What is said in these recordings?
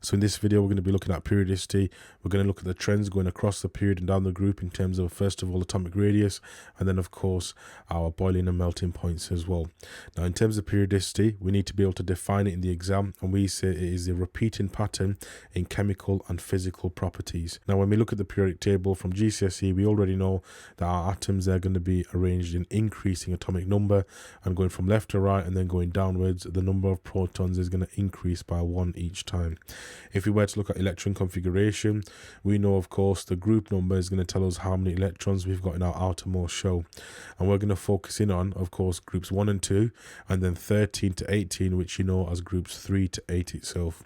So in this video, we're going to be looking at periodicity. We're going to look at the trends going across the period and down the group in terms of, first of all, atomic radius, and then, of course, our boiling and melting points as well. Now, in terms of periodicity, we need to be able to define it in the exam, and we say it is a repeating pattern in chemical and physical properties. Now, when we look at the periodic table from GCSE, we already know that our atoms are going to be arranged in increasing atomic number, and going from left to right and then going downwards, the number of protons is going to increase by 1 each time. If we were to look at electron configuration, we know, of course, the group number is going to tell us how many electrons we've got in our outermost shell. And we're going to focus in on, of course, groups 1 and 2, and then 13 to 18, which you know as groups 3 to 8 itself.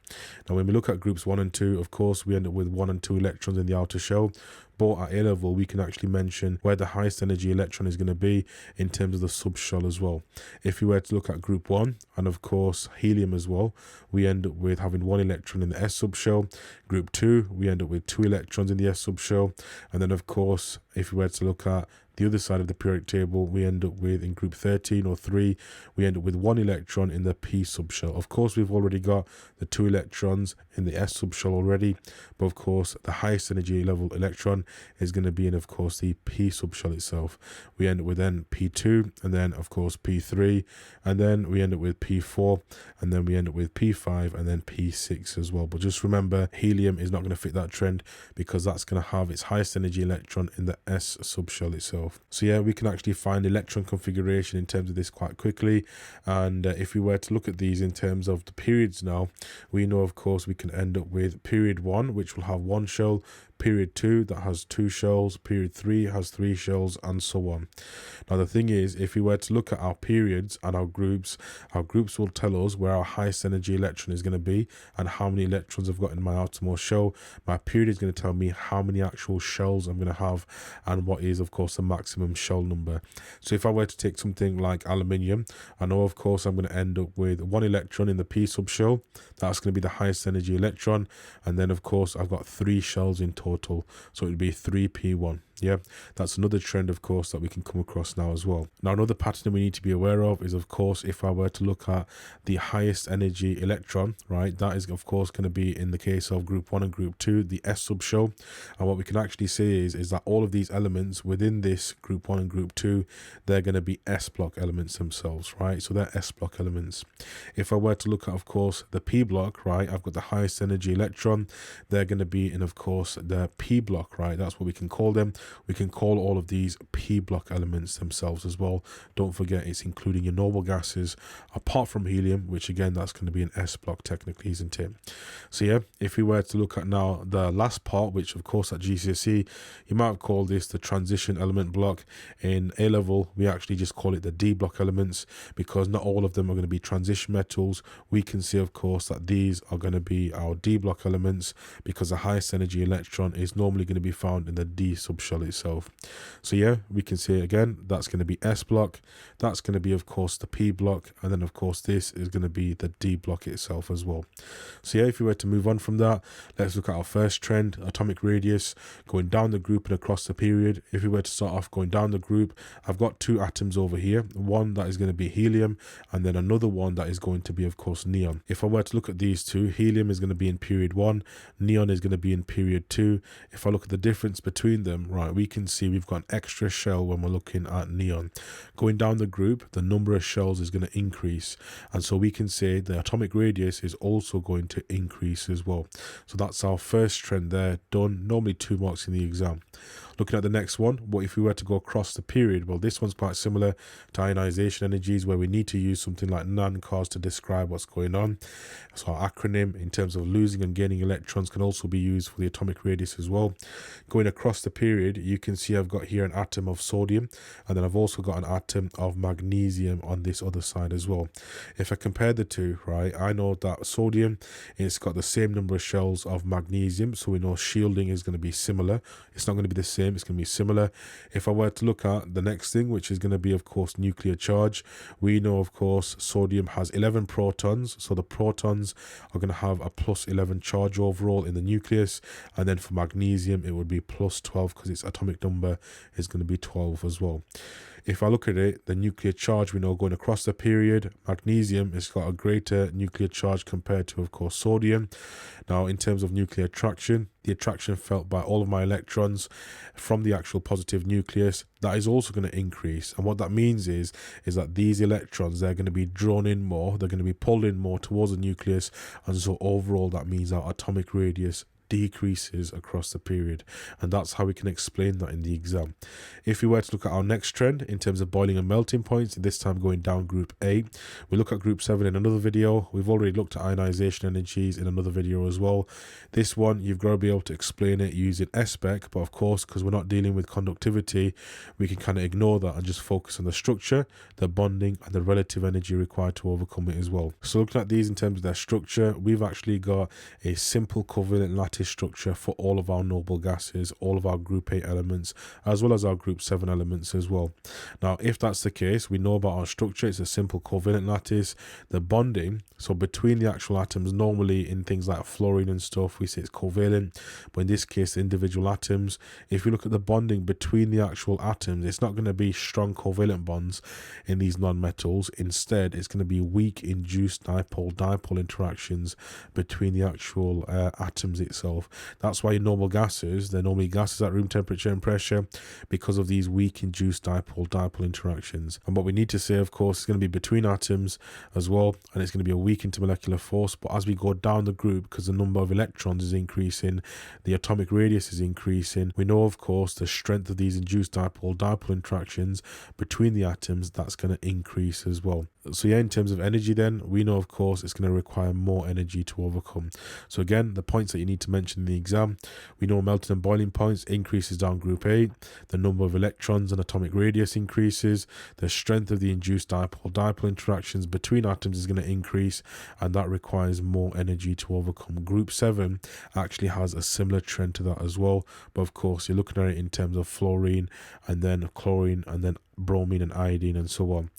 Now, when we look at groups 1 and 2, of course, we end up with 1 and 2 electrons in the outer shell. But at A level, we can actually mention where the highest energy electron is going to be in terms of the subshell as well. If we were to look at group 1, and of course helium as well, we end up with having 1 electron in the S subshell. Group 2, we end up with 2 electrons in the S subshell. And then, of course, if we were to look at the other side of the periodic table, we end up with, in group 13 or 3, we end up with 1 electron in the P subshell. Of course, we've already got the 2 electrons in the S subshell already, but of course, the highest energy level electron is going to be in, of course, the P subshell itself. We end up with then P2, and then, of course, P3, and then we end up with P4, and then we end up with P5, and then P6 as well. But just remember, helium is not going to fit that trend because that's going to have its highest energy electron in the S subshell itself. So yeah, we can actually find electron configuration in terms of this quite quickly. And if we were to look at these in terms of the periods now, we know, of course, we can end up with period 1, which will have 1 shell, period 2 that has 2 shells, period 3 has 3 shells, and so on. Now the thing is, if we were to look at our periods and our groups will tell us where our highest energy electron is going to be and how many electrons I've got in my outermost shell. My period is going to tell me how many actual shells I'm going to have and what is, of course, the maximum shell number. So if I were to take something like aluminium, I know, of course, I'm going to end up with 1 electron in the P subshell. That's going to be the highest energy electron, and then, of course, I've got 3 shells in total, so it would be 3p1. Yeah, that's another trend, of course, that we can come across now as well. Now, another pattern we need to be aware of is, of course, if I were to look at the highest energy electron, right, that is, of course, going to be, in the case of group 1 and group 2, the S subshell. And what we can actually say is that all of these elements within this group 1 and group 2, they're going to be S block elements themselves, right? So they're S block elements. If I were to look at, of course, the P block, right, I've got the highest energy electron. They're going to be in, of course, the P block, right? That's what we can call them. We can call all of these P block elements themselves as well. Don't forget, it's including your noble gases apart from helium, which again, that's going to be an S block technically, isn't it? So yeah, if we were to look at now the last part, which of course at GCSE, you might have called this the transition element block. In A level, we actually just call it the D block elements because not all of them are going to be transition metals. We can see, of course, that these are going to be our D block elements because the highest energy electron is normally going to be found in the D subshell itself. So yeah, we can say again, that's going to be S block, that's going to be, of course, the P block, and then, of course, this is going to be the D block itself as well. So yeah, if we were to move on from that, let's look at our first trend, atomic radius, going down the group and across the period. If we were to start off going down the group, I've got 2 atoms over here, one that is going to be helium, and then another one that is going to be, of course, neon. If I were to look at these 2, helium is going to be in period 1, neon is going to be in period 2. If I look at the difference between them, right, we can see we've got an extra shell when we're looking at neon. Going down the group, the number of shells is going to increase, and so we can say the atomic radius is also going to increase as well. So that's our first trend there done, normally 2 marks in the exam. Looking at the next one, what if we were to go across the period? Well, this one's quite similar to ionization energies, where we need to use something like NANCARs to describe what's going on. So our acronym in terms of losing and gaining electrons can also be used for the atomic radius as well. Going across the period, you can see I've got here an atom of sodium, and then I've also got an atom of magnesium on this other side as well. If I compare the two, right, I know that sodium, it's got the same number of shells of magnesium, so we know shielding is going to be similar. It's not going to be the same same, it's going to be similar. If I were to look at the next thing, which is going to be, of course, nuclear charge, we know, of course, sodium has 11 protons, so the protons are going to have a plus 11 charge overall in the nucleus, and then for magnesium, it would be plus 12 because its atomic number is going to be 12 as well. If I look at it, the nuclear charge we know going across the period, magnesium has got a greater nuclear charge compared to, of course, sodium. Now, in terms of nuclear attraction, the attraction felt by all of my electrons from the actual positive nucleus, that is also going to increase. And what that means is that these electrons, they're going to be drawn in more, they're going to be pulled in more towards the nucleus, and so overall that means our atomic radius decreases across the period, and that's how we can explain that in the exam. If we were to look at our next trend in terms of boiling and melting points, this time going down group A, we look at group 7 in another video. We've already looked at ionization energies in another video as well. This one you've got to be able to explain it using SPEC, but of course, because we're not dealing with conductivity, we can kind of ignore that and just focus on the structure, the bonding, and the relative energy required to overcome it as well. So looking at these in terms of their structure, we've actually got a simple covalent lattice structure for all of our noble gases, all of our group 8 elements, as well as our group 7 elements as well. Now, if that's the case, we know about our structure. It's a simple covalent lattice. The bonding, so between the actual atoms, normally in things like fluorine and stuff, we say it's covalent, but in this case, the individual atoms, if we look at the bonding between the actual atoms, it's not going to be strong covalent bonds in these non-metals. Instead, it's going to be weak induced dipole-dipole interactions between the actual atoms itself. That's why in normal gases, they're normally gases at room temperature and pressure because of these weak induced dipole-dipole interactions. And what we need to say, of course, is going to be between atoms as well, and it's going to be a weak intermolecular force. But as we go down the group, because the number of electrons is increasing, the atomic radius is increasing, we know, of course, the strength of these induced dipole-dipole interactions between the atoms, that's going to increase as well. So yeah, in terms of energy then, we know, of course, it's going to require more energy to overcome. So again, the points that you need to mention in the exam, we know melting and boiling points increases down group 8, the number of electrons and atomic radius increases, the strength of the induced dipole-dipole interactions between atoms is going to increase, and that requires more energy to overcome. Group 7 actually has a similar trend to that as well, but of course, you're looking at it in terms of fluorine, and then chlorine, and then bromine and iodine, and so on.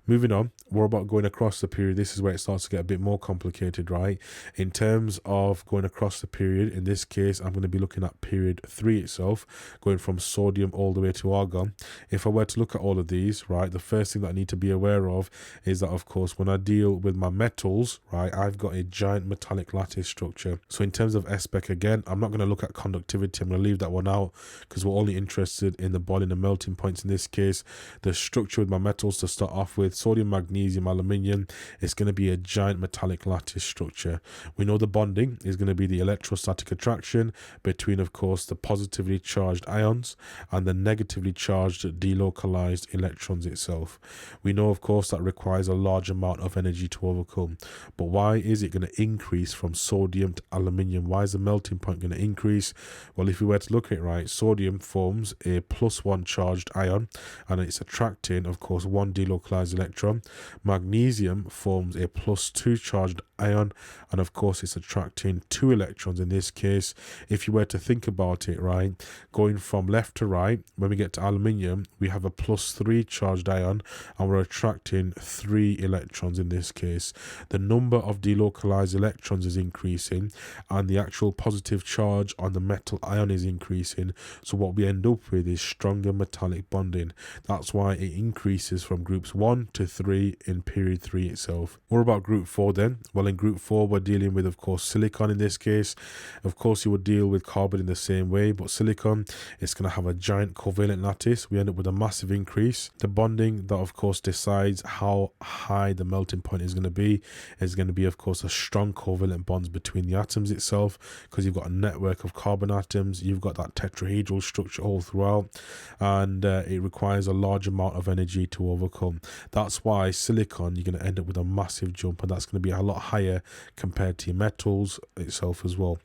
Moving on, we're about going across the period. This is where it starts to get a bit more complicated, right? In terms of going across the period, in this case, I'm going to be looking at period 3 itself, going from sodium all the way to argon. If I were to look at all of these, right, the first thing that I need to be aware of is that, of course, when I deal with my metals, right, I've got a giant metallic lattice structure. So in terms of SPEC, again, I'm not going to look at conductivity. I'm going to leave that one out because we're only interested in the boiling and melting points in this case. The structure with my metals to start off with, sodium, magnesium, aluminium, it's going to be a giant metallic lattice structure. We know the bonding is going to be the electrostatic attraction between, of course, the positively charged ions and the negatively charged delocalized electrons itself. We know, of course, that requires a large amount of energy to overcome. But why is it going to increase from sodium to aluminium? Why is the melting point going to increase? Well, if we were to look at it right, sodium forms a +1 charged ion, and it's attracting, of course, 1 delocalized electron. Magnesium forms a +2 charged ion, and of course it's attracting 2 electrons in this case. If you were to think about it, right, going from left to right, when we get to aluminium, we have a +3 charged ion, and we're attracting 3 electrons in this case. The number of delocalized electrons is increasing, and the actual positive charge on the metal ion is increasing. So what we end up with is stronger metallic bonding. That's why it increases from groups 1 to 3 in period 3 itself. What about group 4 then? Well, in group 4, we're dealing with, of course, silicon in this case. Of course, you would deal with carbon in the same way, but silicon is going to have a giant covalent lattice. We end up with a massive increase. The bonding that, of course, decides how high the melting point is going to be, of course, a strong covalent bonds between the atoms itself, because you've got a network of carbon atoms, you've got that tetrahedral structure all throughout, and it requires a large amount of energy to overcome. That's why silicon, you're going to end up with a massive jump, and that's going to be a lot higher compared to your metals itself as well.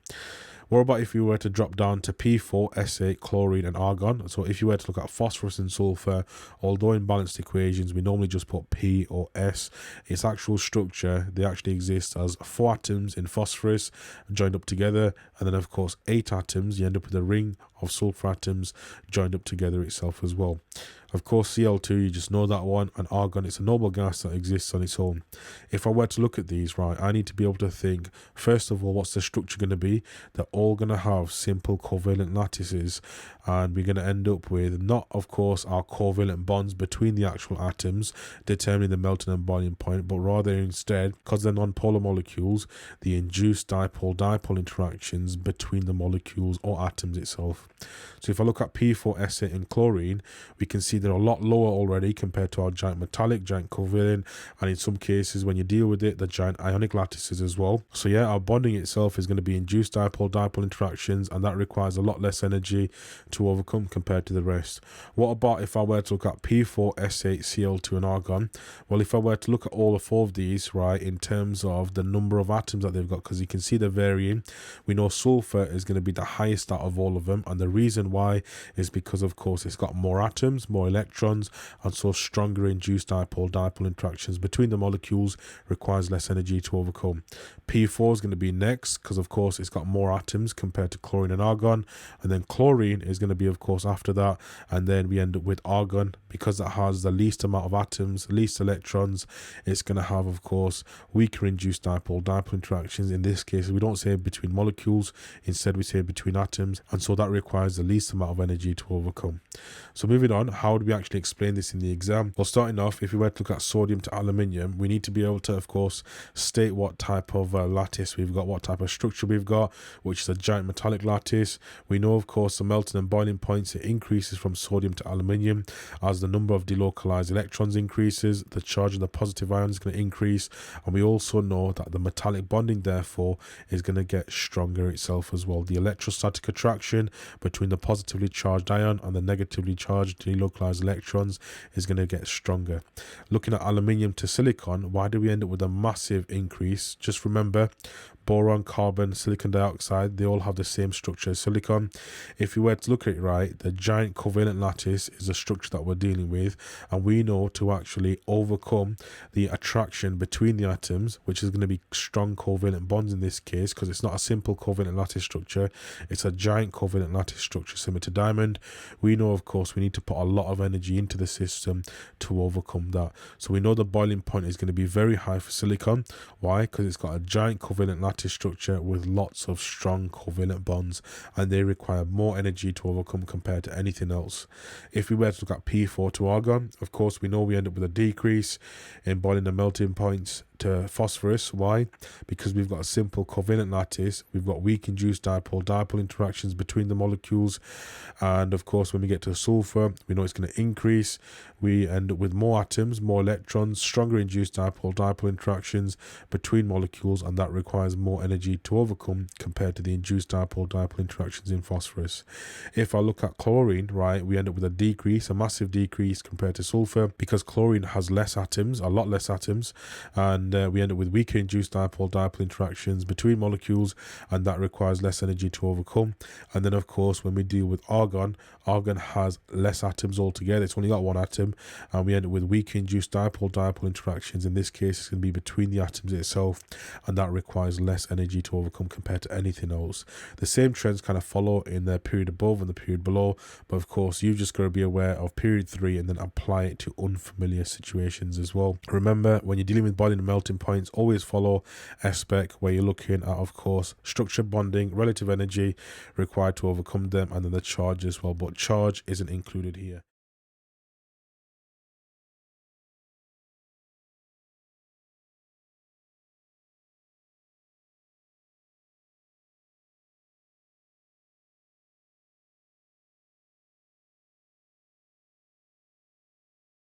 What about if you were to drop down to P4, S8, chlorine and argon? So if you were to look at phosphorus and sulfur, although in balanced equations we normally just put P or S, its actual structure, they actually exist as 4 atoms in phosphorus joined up together, and then of course 8 atoms. You end up with a ring of sulfur atoms joined up together itself as well. Of course, Cl2, you just know that one, and argon, it's a noble gas that exists on its own. If I were to look at these, right, I need to be able to think, first of all, what's the structure going to be? They're all going to have simple covalent lattices, and we're going to end up with not, of course, our covalent bonds between the actual atoms determining the melting and boiling point, but rather instead, because they're non-polar molecules, the induced dipole-dipole interactions between the molecules or atoms itself. So if I look at P4S8 and chlorine, we can see they're a lot lower already compared to our giant metallic, giant covalent, and in some cases when you deal with it, the giant ionic lattices as well. So yeah, our bonding itself is going to be induced dipole-dipole interactions, and that requires a lot less energy to overcome compared to the rest. What about if I were to look at P4S8, Cl2 and argon? Well, if I were to look at all 4 of these, right, in terms of the number of atoms that they've got, because you can see they're varying, we know sulfur is going to be the highest out of all of them, and the reason why is because of course it's got more atoms, more electrons, and so stronger induced dipole-dipole interactions between the molecules requires less energy to overcome. P4 is going to be next because of course it's got more atoms compared to chlorine and argon, and then chlorine is going to be of course after that, and then we end up with argon because it has the least amount of atoms, least electrons. It's going to have of course weaker induced dipole-dipole interactions. In this case we don't say between molecules, instead we say between atoms, and so that requires the least amount of energy to overcome. So moving on, how do we actually explain this in the exam? Well, starting off, if we were to look at sodium to aluminium, we need to be able to of course state what type of lattice we've got, what type of structure we've got, which is a giant metallic lattice. We know of course the melting and boiling points, it increases from sodium to aluminium as the number of delocalized electrons increases, the charge of the positive ion is going to increase, and we also know that the metallic bonding therefore is going to get stronger itself as well. The electrostatic attraction between the positively charged ion and the negatively charged delocalized electrons is going to get stronger. Looking at aluminium to silicon, why do we end up with a massive increase? Just remember, boron, carbon, silicon dioxide, they all have the same structure as silicon. If you were to look at it right, the giant covalent lattice is the structure that we're dealing with, and we know to actually overcome the attraction between the atoms, which is going to be strong covalent bonds in this case, because it's not a simple covalent lattice structure, it's a giant covalent lattice structure similar to diamond. We know of course we need to put a lot of energy into the system to overcome that. So we know the boiling point is going to be very high for silicon. Why? Because it's got a giant covalent lattice structure with lots of strong covalent bonds, and they require more energy to overcome compared to anything else. If we were to look at P4 to argon, of course we know we end up with a decrease in boiling and melting points to phosphorus. Why? Because we've got a simple covalent lattice, we've got weak induced dipole-dipole interactions between the molecules, and of course when we get to sulfur, we know it's going to increase. We end up with more atoms, more electrons, stronger induced dipole-dipole interactions between molecules, and that requires more energy to overcome compared to the induced dipole-dipole interactions in phosphorus. If I look at chlorine, right, we end up with a decrease, a massive decrease compared to sulfur, because chlorine has less atoms, a lot less atoms, and we end up with weaker induced dipole-dipole interactions between molecules, and that requires less energy to overcome. And then of course when we deal with argon, argon has less atoms altogether, it's only got 1 atom, and we end up with weaker induced dipole-dipole interactions. In this case it's going to be between the atoms itself, and that requires less energy to overcome compared to anything else. The same trends kind of follow in the period above and the period below, but of course you've just got to be aware of period 3 and then apply it to unfamiliar situations as well. Remember, when you're dealing with boiling and melting points, always follow S-spec, where you're looking at of course structure, bonding, relative energy required to overcome them, and then the charge as well, but charge isn't included here.